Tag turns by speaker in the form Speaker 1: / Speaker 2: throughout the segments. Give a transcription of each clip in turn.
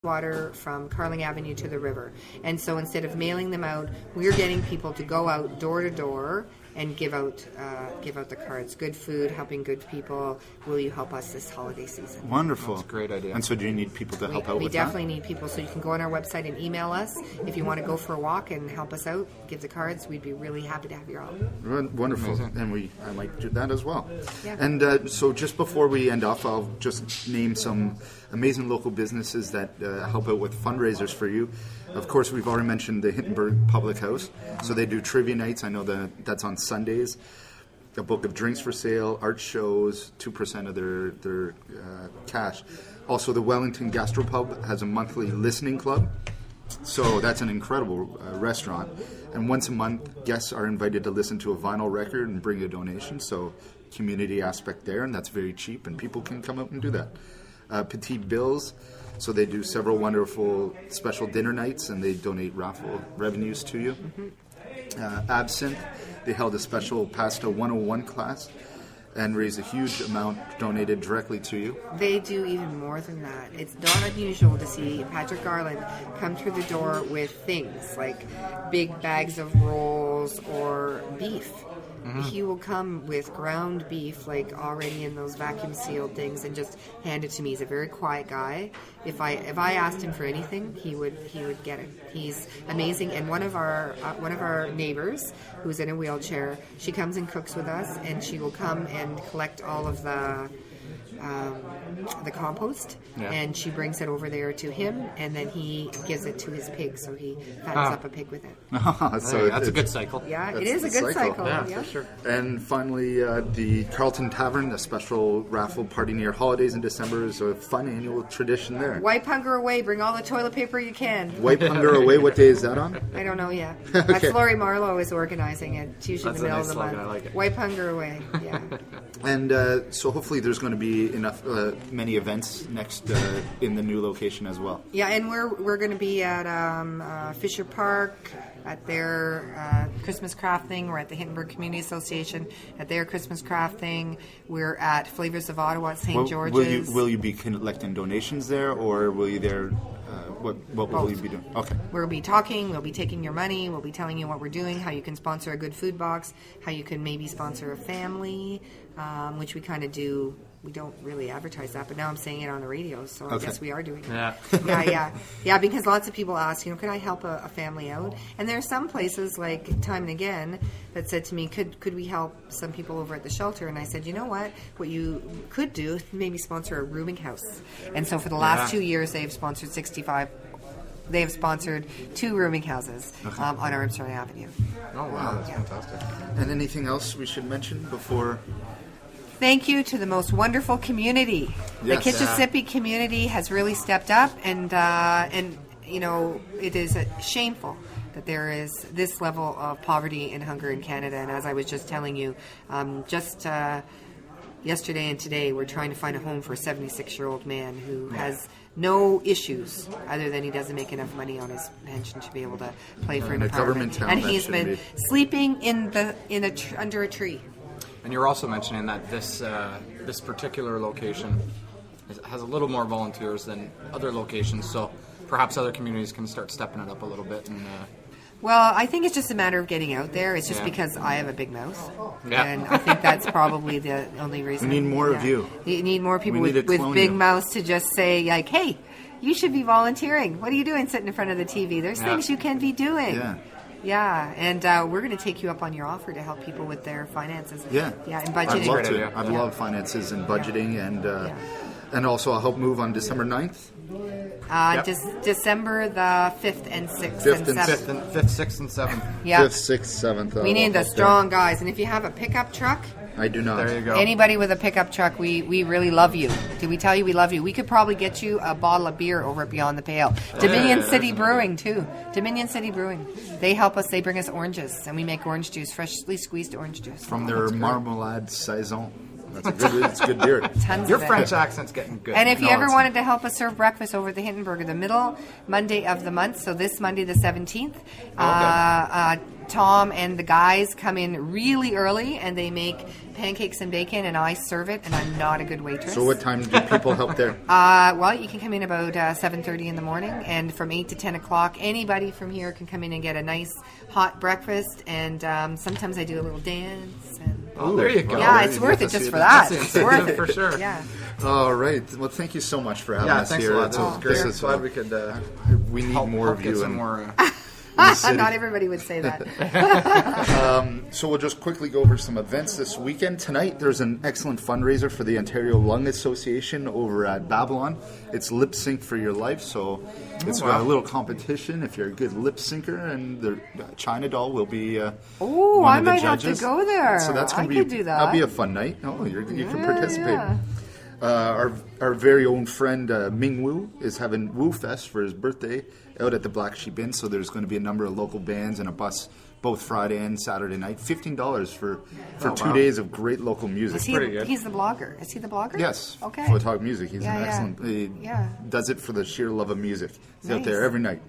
Speaker 1: water from Carling Avenue to the river. And so instead of mailing them out, we're getting people to go out door to door and give out the cards. Good food, helping good people. Will you help us this holiday season?
Speaker 2: Wonderful.
Speaker 3: That's a great idea.
Speaker 2: And so do you need people to help out with that?
Speaker 1: We definitely need people. So you can go on our website and email us. If you want to go for a walk and help us out, give the cards. We'd be really happy to have you all.
Speaker 2: Wonderful.
Speaker 3: Amazing.
Speaker 2: And I might do that as well.
Speaker 1: Yeah.
Speaker 2: And so just before we end off, I'll just name some amazing local businesses that help out with fundraisers for you. Of course, we've already mentioned the Hintonburg Public House. So they do trivia nights. I know that's on Sundays. A book of drinks for sale, art shows, 2% of their cash. Also, the Wellington Gastropub has a monthly listening club. So that's an incredible restaurant. And once a month, guests are invited to listen to a vinyl record and bring a donation. So community aspect there, and that's very cheap, and people can come out and do that. Petite Bills, so they do several wonderful special dinner nights, and they donate raffle revenues to you. Absinthe, they held a special Pasta 101 class and raised a huge amount donated directly to you.
Speaker 1: They do even more than that. It's not unusual to see Patrick Garland come through the door with things like big bags of rolls or beef. Mm-hmm. He will come with ground beef, like already in those vacuum sealed things, and just hand it to me. He's a very quiet guy. If I asked him for anything, he would get it. He's amazing. And one of our neighbors, who's in a wheelchair, she comes and cooks with us, and she will come and collect all of the compost, and she brings it over there to him, and then he gives it to his pig, so he fattens up a pig with it.
Speaker 2: So
Speaker 3: that's a good cycle.
Speaker 1: Yeah, it is a good cycle.
Speaker 3: Yeah, for sure.
Speaker 2: And finally, the Carlton Tavern, a special raffle party near holidays in December, is a fun annual tradition there.
Speaker 1: Wipe hunger away. Bring all the toilet paper you can.
Speaker 2: Wipe hunger away. What day is that on?
Speaker 1: I don't know yet.
Speaker 2: Okay.
Speaker 1: That's Lori Marlowe is organizing it. It's usually
Speaker 3: That's
Speaker 1: the
Speaker 3: a
Speaker 1: middle
Speaker 3: nice
Speaker 1: of the month.
Speaker 3: slogan. I like it.
Speaker 1: Wipe hunger away. Yeah.
Speaker 2: And so hopefully there's going to be enough many events next in the new location as well.
Speaker 1: Yeah, and we're going to be at Fisher Park at their Christmas craft thing. We're at the Hintonburg Community Association at their Christmas craft thing. We're at Flavors of Ottawa at St. George's.
Speaker 2: Will you be collecting donations there, or will you there? What will you be doing? Okay.
Speaker 1: We'll be talking. We'll be taking your money. We'll be telling you what we're doing, how you can sponsor a good food box, how you can maybe sponsor a family, which we kind of do. We don't really advertise that, but now I'm saying it on the radio, so I guess we are doing it.
Speaker 3: Yeah.
Speaker 1: Yeah, because lots of people ask, can I help a family out? And there are some places, like Time and Again, that said to me, could we help some people over at the shelter? And I said, you know what you could do, maybe sponsor a rooming house. And so for the last 2 years, they've sponsored 65. They have sponsored 2 rooming houses on Armstrong Avenue.
Speaker 3: Oh, wow, that's fantastic.
Speaker 2: And anything else we should mention before?
Speaker 1: Thank you to the most wonderful community.
Speaker 2: Yes.
Speaker 1: The Kitchissippi community has really stepped up, and it is shameful that there is this level of poverty and hunger in Canada. And as I was just telling you, yesterday and today, we're trying to find a home for a 76-year-old man who has no issues other than he doesn't make enough money on his pension to be able to play for an apartment. And he's been sleeping under a tree.
Speaker 3: And you're also mentioning that this particular location has a little more volunteers than other locations, so perhaps other communities can start stepping it up a little bit. And
Speaker 1: well, I think it's just a matter of getting out there. It's just because I have a big mouth, and I think that's probably the only reason.
Speaker 2: We need more of you.
Speaker 1: You need more people with big mouths to just say, like, hey, you should be volunteering. What are you doing sitting in front of the TV? There's things you can be doing. Yeah, and we're going to take you up on your offer to help people with their finances.
Speaker 2: Yeah,
Speaker 1: and budgeting.
Speaker 2: I'd love to. I love finances and budgeting, and also I'll help move on December 9th.
Speaker 1: December the 5th and 6th
Speaker 3: 5th,
Speaker 1: and 7th.
Speaker 3: 5th, 6th, and 7th.
Speaker 1: Yeah.
Speaker 2: 5th, 6th, 7th.
Speaker 1: We need the strong guys, and if you have a pickup truck,
Speaker 2: I do not.
Speaker 3: There you go.
Speaker 1: Anybody with a pickup truck, we really love you. Did we tell you we love you? We could probably get you a bottle of beer over at Beyond the Pale. Dominion City Brewing, too. Dominion City Brewing. They help us. They bring us oranges, and we make orange juice, freshly squeezed orange juice.
Speaker 2: From their Marmalade Saison. It's good beer.
Speaker 1: Tons
Speaker 3: Your
Speaker 1: of it.
Speaker 3: French accent's getting good.
Speaker 1: And if you
Speaker 2: No,
Speaker 1: ever
Speaker 2: it's-
Speaker 1: wanted to help us serve breakfast over at the Hindenburg, the middle Monday of the month, so this Monday the 17th, Tom and the guys come in really early and they make pancakes and bacon, and I serve it, and I'm not a good waitress.
Speaker 2: So what time do people help there?
Speaker 1: Well, you can come in about 7:30 in the morning, and from 8 to 10 o'clock, anybody from here can come in and get a nice hot breakfast, and sometimes I do a little dance. And
Speaker 3: Oh, there you go.
Speaker 1: yeah,
Speaker 2: there
Speaker 1: it's
Speaker 2: you
Speaker 1: worth
Speaker 2: get
Speaker 1: it
Speaker 2: to
Speaker 1: just
Speaker 2: see
Speaker 1: for
Speaker 2: that.
Speaker 1: that.
Speaker 3: That's
Speaker 1: It's worth
Speaker 3: it
Speaker 1: it.
Speaker 3: for sure.
Speaker 1: Yeah.
Speaker 2: All right. Well, thank you so much for having
Speaker 3: Yeah,
Speaker 2: us
Speaker 3: thanks
Speaker 2: here.
Speaker 3: a lot. This was great.
Speaker 2: This is,
Speaker 3: Glad we could
Speaker 2: we need
Speaker 3: help,
Speaker 2: more
Speaker 3: help
Speaker 2: of
Speaker 3: get
Speaker 2: you.
Speaker 3: some
Speaker 2: and-
Speaker 3: more.
Speaker 1: Not everybody would say that.
Speaker 2: So we'll just quickly go over some events this weekend. Tonight, there's an excellent fundraiser for the Ontario Lung Association over at Babylon. It's Lip Sync for Your Life, so it's got a little competition if you're a good lip syncer, and the China Doll will be
Speaker 1: Oh,
Speaker 2: one
Speaker 1: I
Speaker 2: of the
Speaker 1: might have to
Speaker 2: judges.
Speaker 1: go there.
Speaker 2: So that's
Speaker 1: I
Speaker 2: going to
Speaker 1: could do that.
Speaker 2: That'll be a fun night. Oh, you can participate.
Speaker 1: yeah.
Speaker 2: Our very own friend Ming Wu is having Wu Fest for his birthday out at the Black Sheep Inn. So there's going to be a number of local bands and a bus both Friday and Saturday night. $15 for 2 days of great local music.
Speaker 1: Is he,
Speaker 3: pretty good.
Speaker 1: he's the blogger. Is he the blogger?
Speaker 2: Yes.
Speaker 1: Okay.
Speaker 2: For Talk Music. He's
Speaker 1: Yeah,
Speaker 2: an
Speaker 1: yeah.
Speaker 2: excellent. He
Speaker 1: Yeah.
Speaker 2: does it for the sheer love of music. He's out
Speaker 1: Nice.
Speaker 2: there every night.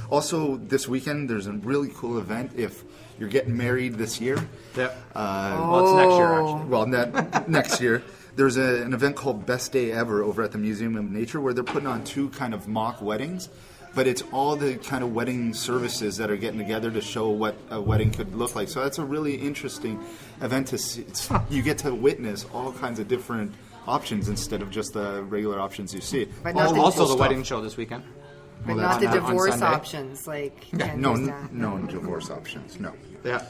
Speaker 2: Also, this weekend there's a really cool event. If you're getting married this year,
Speaker 3: Yep. Well, it's next year, actually.
Speaker 2: well, next year, there's an event called Best Day Ever over at the Museum of Nature where they're putting on 2 kind of mock weddings. But it's all the kind of wedding services that are getting together to show what a wedding could look like. So that's a really interesting event to see. You get to witness all kinds of different options instead of just the regular options you see.
Speaker 1: But not the,
Speaker 3: Also, the
Speaker 2: stuff.
Speaker 3: wedding show this weekend.
Speaker 1: but
Speaker 2: Well,
Speaker 1: not the
Speaker 3: that's on
Speaker 1: divorce
Speaker 3: Sunday.
Speaker 1: options. Like,
Speaker 2: No,
Speaker 1: Canada's,
Speaker 2: no divorce options. No.
Speaker 3: Yeah.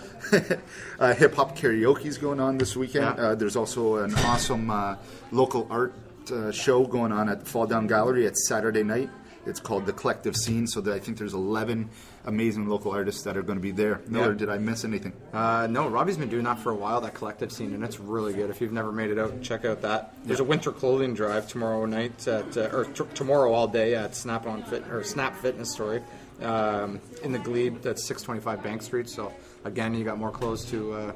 Speaker 2: Hip hop karaoke is going on this weekend.
Speaker 3: Yeah.
Speaker 2: There's also an awesome local art show going on at Fall Down Gallery. It's Saturday night. It's called The Collective Scene. So I think there's 11 amazing local artists that are going to be there. Miller, did I miss anything?
Speaker 3: No, Robbie's been doing that for a while, that collective scene, and it's really good. If you've never made it out, check out that. There's a winter clothing drive tomorrow night, tomorrow all day at Snap Fitness Story in the Glebe. That's 625 Bank Street. So again, you got more clothes to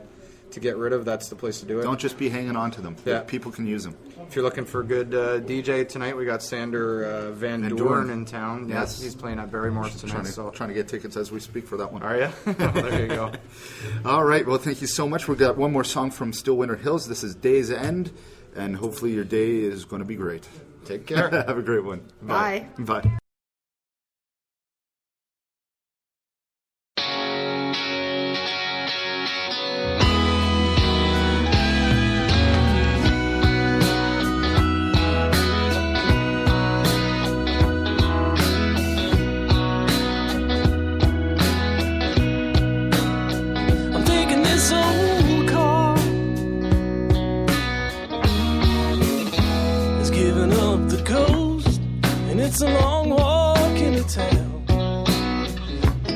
Speaker 3: get rid of. That's the place to do it.
Speaker 2: Don't just be hanging on to them.
Speaker 3: Yeah.
Speaker 2: People can use them.
Speaker 3: If you're looking for a good DJ tonight, we got Sander Van
Speaker 2: Van
Speaker 3: Doorn
Speaker 2: Doorn.
Speaker 3: in town.
Speaker 2: Yes.
Speaker 3: He's playing at Barrymore's tonight.
Speaker 2: Trying to get tickets as we speak for that one.
Speaker 3: Are you? There you go.
Speaker 2: All right. Well, thank you so much. We've got one more song from Still Winter Hills. This is Day's End, and hopefully your day is going to be great.
Speaker 3: Take care.
Speaker 2: Have a great one.
Speaker 1: Bye.
Speaker 2: Bye.
Speaker 4: I'm taking this old car. It's giving up the ghost, and it's a long walk into town.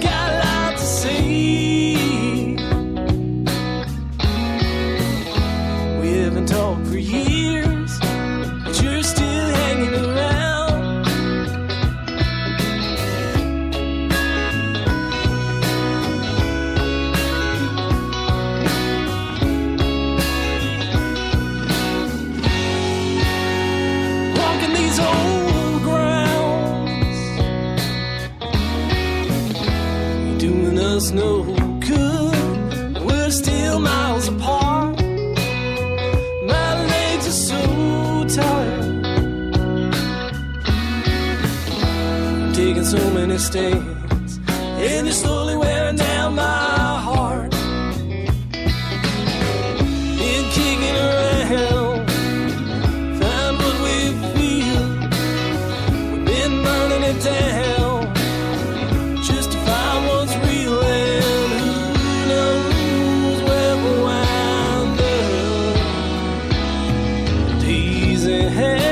Speaker 4: Got a lot to say. We haven't talked for years, but you're still hanging around. Walking these old grounds, you're doing us no good. We're still miles apart. My legs are so tired. I'm taking so many stands, and you're slowly wearing down my heart. And kicking around, find what we feel. We've been burning it down just to find what's real, and who knows where we'll wind up. Days ahead.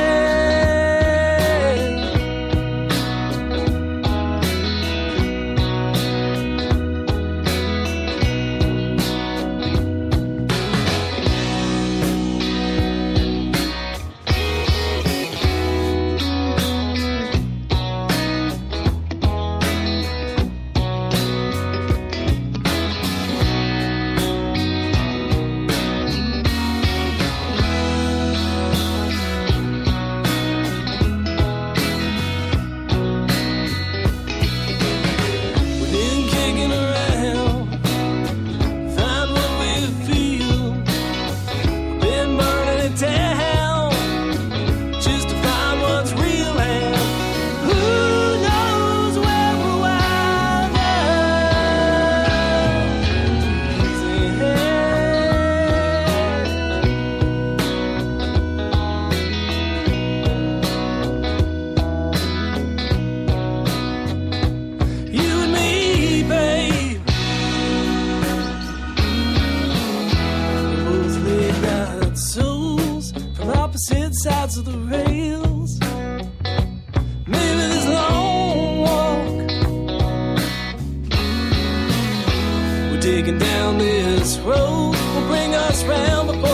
Speaker 4: taking down this road will bring us round, but